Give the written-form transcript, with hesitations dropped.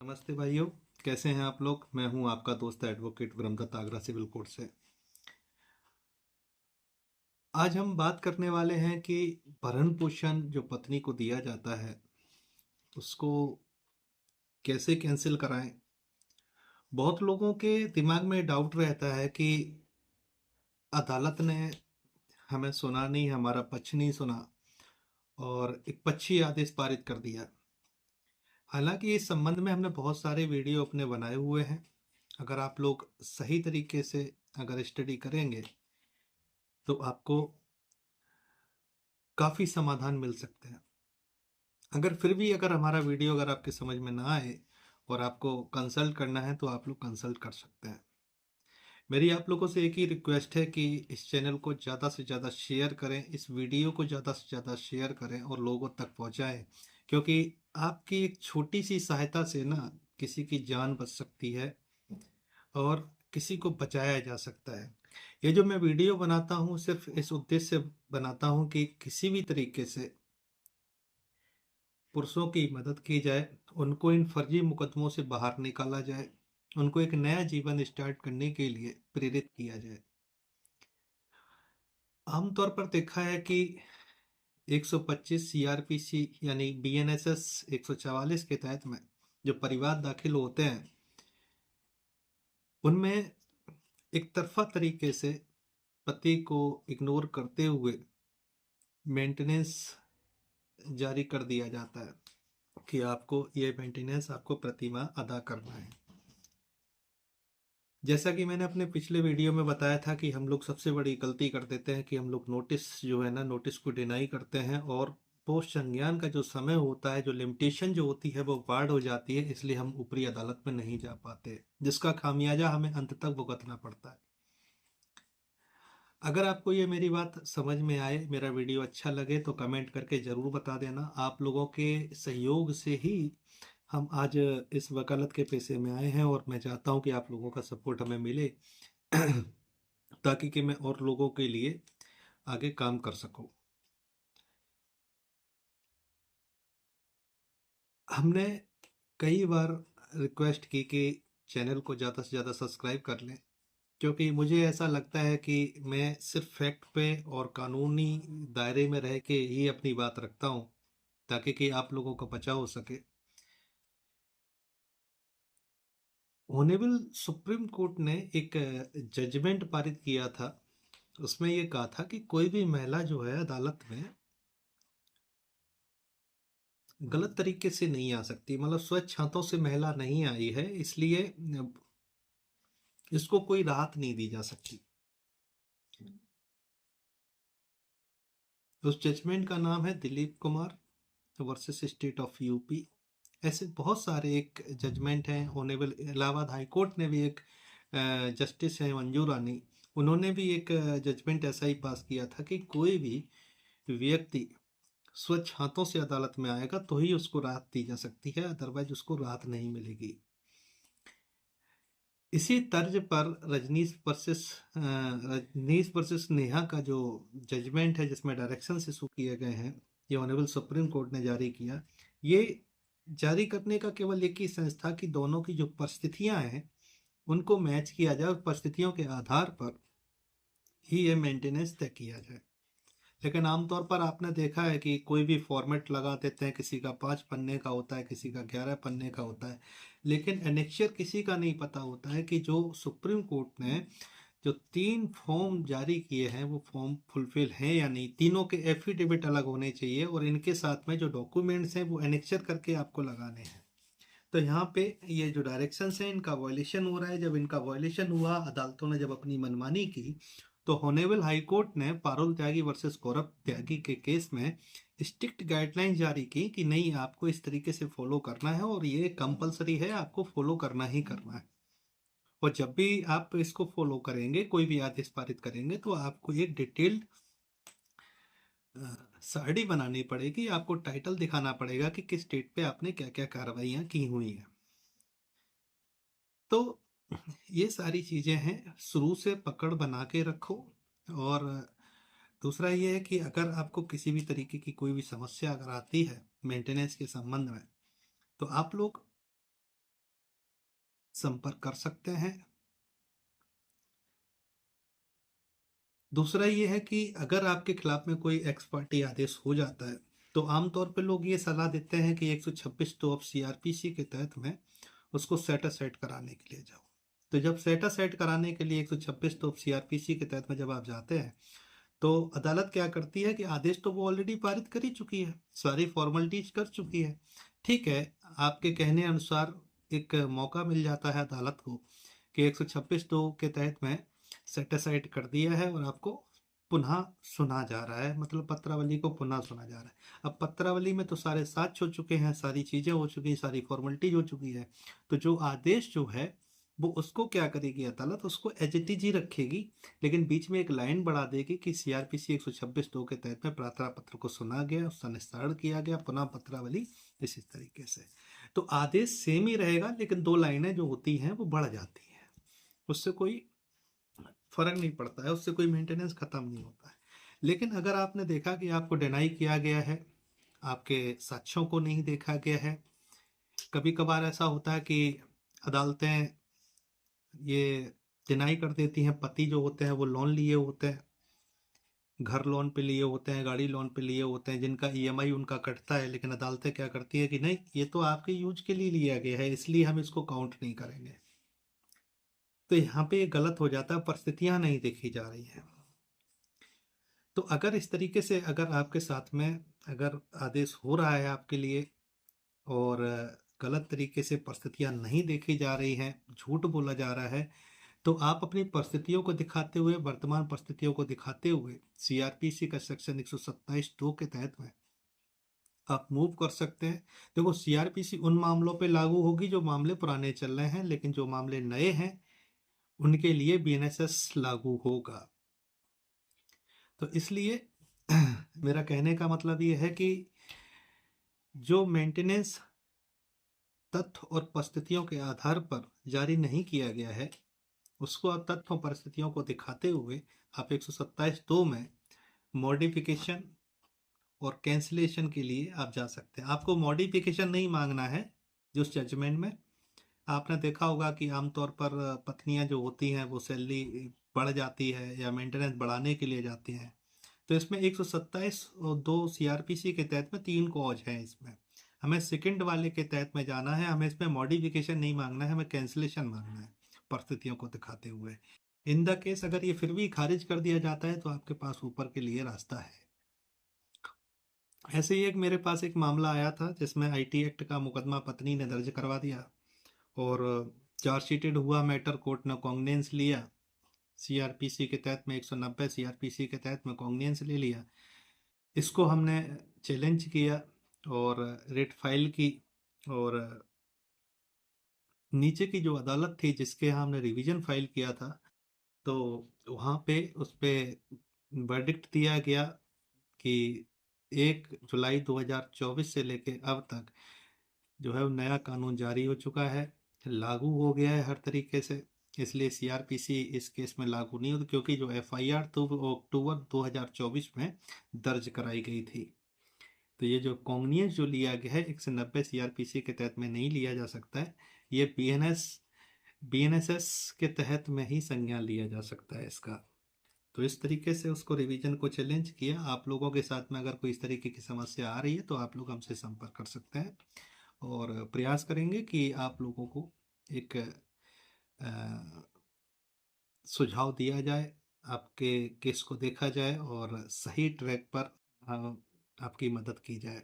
नमस्ते भाइयों। कैसे हैं आप लोग। मैं हूं आपका दोस्त advocate Brahmadatt Agra civil court से। आज हम बात करने वाले हैं कि भरण पोषण जो पत्नी को दिया जाता है उसको कैसे कैंसिल कराएं। बहुत लोगों के दिमाग में डाउट रहता है कि अदालत ने हमें सुना नहीं, हमारा पक्ष नहीं सुना और एक पक्षी आदेश पारित कर दिया। हालांकि इस संबंध में हमने बहुत सारे वीडियो अपने बनाए हुए हैं। अगर आप लोग सही तरीके से अगर स्टडी करेंगे तो आपको काफ़ी समाधान मिल सकते हैं। अगर फिर भी अगर हमारा वीडियो अगर आपके समझ में ना आए और आपको कंसल्ट करना है तो आप लोग कंसल्ट कर सकते हैं। मेरी आप लोगों से एक ही रिक्वेस्ट है कि इस चैनल को ज़्यादा से ज़्यादा शेयर करें, इस वीडियो को ज़्यादा से ज़्यादा शेयर करें और लोगों तक पहुंचाएं, क्योंकि आपकी एक छोटी सी सहायता से ना किसी की जान बच सकती है और किसी को बचाया जा सकता है। ये जो मैं वीडियो बनाता हूँ सिर्फ इस उद्देश्य से बनाता हूँ कि किसी भी तरीके से पुरुषों की मदद की जाए, उनको इन फर्जी मुकदमों से बाहर निकाला जाए, उनको एक नया जीवन स्टार्ट करने के लिए प्रेरित किया जाए। आमतौर पर देखा है कि 125 सीआरपीसी यानी बीएनएसएस 144 के तहत में जो परिवार दाखिल होते हैं उनमें एक तरफा तरीके से पति को इग्नोर करते हुए मेंटेनेंस जारी कर दिया जाता है कि आपको ये मेंटेनेंस आपको प्रतिमाह अदा करना है। जैसा कि मैंने अपने पिछले वीडियो में बताया था कि हम लोग सबसे बड़ी गलती कर देते हैं कि हम लोग नोटिस जो है ना नोटिस को डिनाई करते हैं और पोस्ट संज्ञान का जो समय होता है, जो लिमिटेशन जो होती है वो पार हो जाती है, इसलिए हम ऊपरी अदालत में नहीं जा पाते, जिसका खामियाजा हमें अंत तक भुगतना पड़ता है। अगर आपको ये मेरी बात समझ में आए, मेरा वीडियो अच्छा लगे तो कमेंट करके ज़रूर बता देना। आप लोगों के सहयोग से ही हम आज इस वकालत के पेशे में आए हैं और मैं चाहता हूं कि आप लोगों का सपोर्ट हमें मिले ताकि कि मैं और लोगों के लिए आगे काम कर सकूं। हमने कई बार रिक्वेस्ट की कि चैनल को ज़्यादा से ज़्यादा सब्सक्राइब कर लें, क्योंकि मुझे ऐसा लगता है कि मैं सिर्फ फैक्ट पे और कानूनी दायरे में रह के ही अपनी बात रखता हूं ताकि कि आप लोगों का बचाव हो सके। ऑनेबल सुप्रीम कोर्ट ने एक जजमेंट पारित किया था। उसमें ये कहा था कि कोई भी महिला जो है अदालत में गलत तरीके से नहीं आ सकती, मतलब स्वच्छ हाथों से महिला नहीं आई है, इसलिए इसको कोई राहत नहीं दी जा सकती। उस जजमेंट का नाम है Dilip Kumar versus state of UP. ऐसे बहुत सारे एक जजमेंट हैं। ऑनेबल इलाहाबाद हाई कोर्ट ने भी एक जस्टिस है मंजू रानी, उन्होंने भी एक जजमेंट ऐसा ही पास किया था कि कोई भी व्यक्ति स्वच्छ हाथों से अदालत में आएगा तो ही उसको राहत दी जा सकती है, अदरवाइज उसको राहत नहीं मिलेगी। इसी तर्ज पर रजनीश वर्सेस नेहा का जो जजमेंट है जिसमें डायरेक्शंस इशू किए गए हैं, ये ऑनरेबल सुप्रीम कोर्ट ने जारी किया। ये जारी करने का केवल एक ही संस्था की दोनों की जो परिस्थितियां हैं उनको मैच किया जाए और परिस्थितियों के आधार पर ही ये मेंटेनेंस तय किया जाए। लेकिन आमतौर पर आपने देखा है कि कोई भी फॉर्मेट लगा देते हैं, किसी का 5 पन्ने का होता है, किसी का 11 पन्ने का होता है, लेकिन एनेक्चर किसी का नहीं पता होता है कि जो सुप्रीम कोर्ट ने जो 3 फॉर्म जारी किए हैं वो फॉर्म फुलफिल हैं या नहीं। तीनों के एफिडेविट अलग होने चाहिए और इनके साथ में जो डॉक्यूमेंट्स हैं वो एनेक्चर करके आपको लगाने हैं। तो यहाँ पे ये जो डायरेक्शंस हैं इनका वायलेशन हो रहा है। जब इनका वायलेशन हुआ, अदालतों ने जब अपनी मनमानी की, तो हॉनेबल हाई कोर्ट ने पारुल त्यागी वर्सेस गौरव त्यागी के केस में स्ट्रिक्ट गाइडलाइन जारी की कि नहीं, आपको इस तरीके से फॉलो करना है और ये कंपलसरी है, आपको फॉलो करना ही करना है। और जब भी आप इसको फॉलो करेंगे, कोई भी आदेश पारित करेंगे, तो आपको एक डिटेल्ड सारणी बनानी पड़ेगी, आपको टाइटल दिखाना पड़ेगा कि किस डेट पे आपने क्या क्या कार्रवाइयाँ की हुई हैं। तो ये सारी चीज़ें हैं, शुरू से पकड़ बना के रखो। और दूसरा ये है कि अगर आपको किसी भी तरीके की कोई भी समस्या अगर आती है मेंटेनेंस के संबंध में, तो आप लोग संपर्क कर सकते हैं। दूसरा ये है कि अगर आपके खिलाफ में कोई एक्स पार्टी आदेश हो जाता है तो आमतौर पे लोग ये सलाह देते हैं कि 126 तो ऑफ सीआरपीसी के तहत में उसको सेट असाइड कराने के लिए जाओ। तो जब सेट असाइड कराने के लिए 126 तो ऑफ सीआरपीसी के तहत में जब आप जाते हैं तो अदालत क्या करती है कि आदेश तो वो ऑलरेडी पारित कर ही चुकी है, सारी फॉर्मेलिटीज कर चुकी है। ठीक है, आपके कहने अनुसार एक मौका मिल जाता है अदालत को कि 126 दो के तहत में सेट असाइड कर दिया है और आपको पुनः सुना जा रहा है, मतलब पत्रावली को पुनः सुना जा रहा है। अब पत्रावली में तो सारे साक्ष्य हो चुके हैं, सारी चीज़ें हो चुकी हैं, सारी फॉर्मेलिटीज हो चुकी है। तो जो आदेश जो है वो उसको क्या करेगी अदालत, उसको एज इट इज ही रखेगी, लेकिन बीच में एक लाइन बढ़ा देगी कि सीआरपीसी 126 दो के तहत में प्रार्थना पत्र को सुना गया, उसका निस्तारण किया गया, पुनः पत्रावली इसी तरीके से। तो आदेश सेम ही रहेगा लेकिन दो लाइनें जो होती हैं वो बढ़ जाती हैं, उससे कोई फर्क नहीं पड़ता है, उससे कोई मेंटेनेंस खत्म नहीं होता है। लेकिन अगर आपने देखा कि आपको डिनाई किया गया है, आपके साक्ष्यों को नहीं देखा गया है, कभी कभार ऐसा होता है कि अदालतें ये डिनाई कर देती हैं, पति जो होते हैं वो लोन लिए होते हैं, घर लोन पे लिए होते हैं, गाड़ी लोन पे लिए होते हैं, जिनका ईएमआई उनका कटता है, लेकिन अदालतें क्या करती है कि नहीं, ये तो आपके यूज के लिए लिया गया है इसलिए हम इसको काउंट नहीं करेंगे। तो यहाँ पे ये गलत हो जाता है, परिस्थितियां नहीं देखी जा रही हैं। तो अगर इस तरीके से अगर आपके साथ में अगर आदेश हो रहा है आपके लिए और गलत तरीके से परिस्थितियां नहीं देखी जा रही हैं, झूठ बोला जा रहा है, तो आप अपनी परिस्थितियों को दिखाते हुए, वर्तमान परिस्थितियों को दिखाते हुए सीआरपीसी का सेक्शन 127 दो के तहत में आप मूव कर सकते हैं। देखो, सीआरपीसी उन मामलों पे लागू होगी जो मामले पुराने चल रहे हैं, लेकिन जो मामले नए हैं उनके लिए बीएनएसएस लागू होगा। तो इसलिए मेरा कहने का मतलब ये है कि जो मेंटेनेंस तथ्य और परिस्थितियों के आधार पर जारी नहीं किया गया है उसको आप तथ्यों परिस्थितियों को दिखाते हुए आप 127 दो में मॉडिफिकेशन और कैंसिलेशन के लिए आप जा सकते हैं। आपको मॉडिफिकेशन नहीं मांगना है जो जजमेंट में। आपने देखा होगा कि आमतौर पर पत्नियां जो होती हैं वो सैलरी बढ़ जाती है या मेंटेनेंस बढ़ाने के लिए जाती हैं। तो इसमें 127 और 2 सीआरपीसी के तहत में 3 कॉज हैं। इसमें हमें सेकंड वाले के तहत में जाना है, हमें इसमें मॉडिफिकेशन नहीं मांगना है, हमें कैंसिलेशन मांगना है परिस्थितियों को दिखाते हुए। इन द केस अगर ये फिर भी खारिज कर दिया जाता है तो आपके पास ऊपर के लिए रास्ता है। ऐसे ही एक मेरे पास एक मामला आया था जिसमें आईटी एक्ट का मुकदमा पत्नी ने दर्ज करवा दिया और चार्जशीटेड हुआ मैटर, कोर्ट ने कॉग्निजेंस लिया, सीआरपीसी के तहत में 190 सीआरपीसी के तहत में कॉग्निजेंस ले लिया। इसको हमने चैलेंज किया और रेट फाइल की और नीचे की जो अदालत थी जिसके यहाँ हमने रिवीजन फाइल किया था तो वहाँ पे उस पर वर्डिक्ट दिया गया कि 1 जुलाई 2024 से लेके अब तक जो है वो नया कानून जारी हो चुका है, लागू हो गया है हर तरीके से, इसलिए सीआरपीसी इस केस में लागू नहीं होती क्योंकि जो एफआईआर तो अक्टूबर 2024 में दर्ज कराई गई थी। तो ये जो कॉग्निजेंस जो लिया गया है 190 सीआरपीसी के तहत में नहीं लिया जा सकता है, ये बीएनएसएस के तहत में ही संज्ञान लिया जा सकता है इसका। तो इस तरीके से उसको रिवीजन को चैलेंज किया। आप लोगों के साथ में अगर कोई इस तरीके की समस्या आ रही है तो आप लोग हमसे संपर्क कर सकते हैं और प्रयास करेंगे कि आप लोगों को एक सुझाव दिया जाए, आपके केस को देखा जाए और सही ट्रैक पर आपकी मदद की जाए।